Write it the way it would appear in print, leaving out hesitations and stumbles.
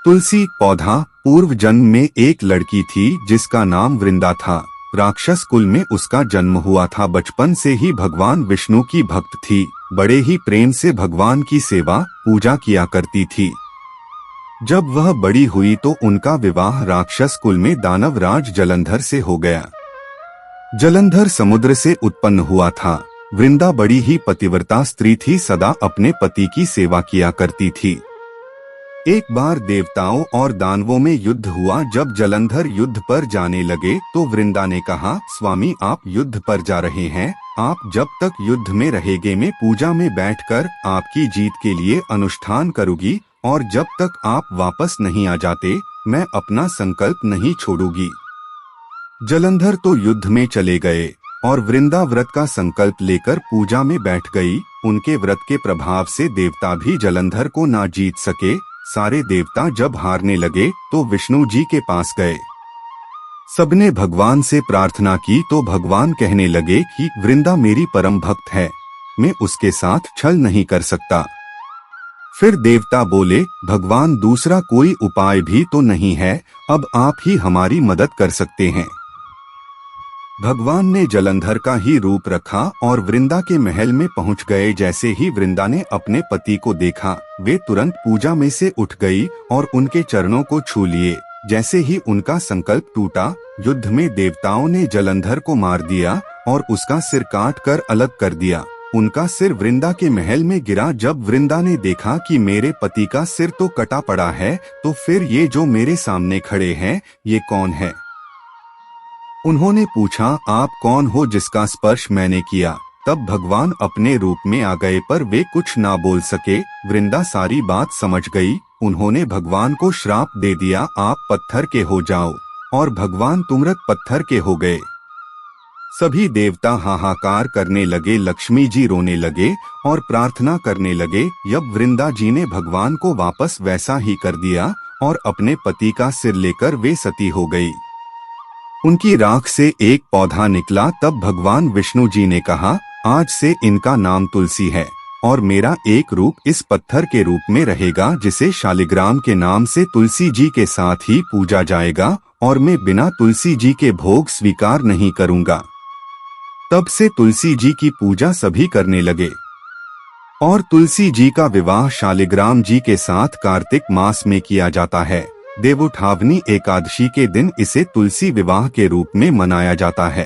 तुलसी पौधा। पूर्व जन्म में एक लड़की थी जिसका नाम वृंदा था। राक्षस कुल में उसका जन्म हुआ था। बचपन से ही भगवान विष्णु की भक्त थी। बड़े ही प्रेम से भगवान की सेवा पूजा किया करती थी। जब वह बड़ी हुई तो उनका विवाह राक्षस कुल में दानव राज जलंधर से हो गया। जलंधर समुद्र से उत्पन्न हुआ था। वृंदा बड़ी ही पतिव्रता स्त्री थी, सदा अपने पति की सेवा किया करती थी। एक बार देवताओं और दानवों में युद्ध हुआ। जब जलंधर युद्ध पर जाने लगे तो वृंदा ने कहा, स्वामी आप युद्ध पर जा रहे हैं, आप जब तक युद्ध में रहेंगे मैं पूजा में बैठकर आपकी जीत के लिए अनुष्ठान करूंगी, और जब तक आप वापस नहीं आ जाते मैं अपना संकल्प नहीं छोड़ूंगी। जलंधर तो युद्ध में चले गए और वृंदा व्रत का संकल्प लेकर पूजा में बैठ गई। उनके व्रत के प्रभाव से देवता भी जलंधर को ना जीत सके। सारे देवता जब हारने लगे तो विष्णु जी के पास गए। सबने भगवान से प्रार्थना की तो भगवान कहने लगे कि वृंदा मेरी परम भक्त है, मैं उसके साथ छल नहीं कर सकता। फिर देवता बोले, भगवान दूसरा कोई उपाय भी तो नहीं है, अब आप ही हमारी मदद कर सकते हैं। भगवान ने जलंधर का ही रूप रखा और वृंदा के महल में पहुंच गए। जैसे ही वृंदा ने अपने पति को देखा वे तुरंत पूजा में से उठ गई और उनके चरणों को छू लिए। जैसे ही उनका संकल्प टूटा, युद्ध में देवताओं ने जलंधर को मार दिया और उसका सिर काट कर अलग कर दिया। उनका सिर वृंदा के महल में गिरा। जब वृंदा ने देखा कि मेरे पति का सिर तो कटा पड़ा है, तो फिर ये जो मेरे सामने खड़े हैं ये कौन है? उन्होंने पूछा, आप कौन हो जिसका स्पर्श मैंने किया? तब भगवान अपने रूप में आ गए पर वे कुछ ना बोल सके। वृंदा सारी बात समझ गई। उन्होंने भगवान को श्राप दे दिया, आप पत्थर के हो जाओ, और भगवान तुरंत पत्थर के हो गए। सभी देवता हाहाकार करने लगे, लक्ष्मी जी रोने लगे और प्रार्थना करने लगे। जब वृंदा जी ने भगवान को वापस वैसा ही कर दिया और अपने पति का सिर लेकर वे सती हो गई। उनकी राख से एक पौधा निकला। तब भगवान विष्णु जी ने कहा, आज से इनका नाम तुलसी है और मेरा एक रूप इस पत्थर के रूप में रहेगा, जिसे शालिग्राम के नाम से तुलसी जी के साथ ही पूजा जाएगा, और मैं बिना तुलसी जी के भोग स्वीकार नहीं करूंगा। तब से तुलसी जी की पूजा सभी करने लगे और तुलसी जी का विवाह शालिग्राम जी के साथ कार्तिक मास में किया जाता है। देवउठावनी एकादशी के दिन इसे तुलसी विवाह के रूप में मनाया जाता है।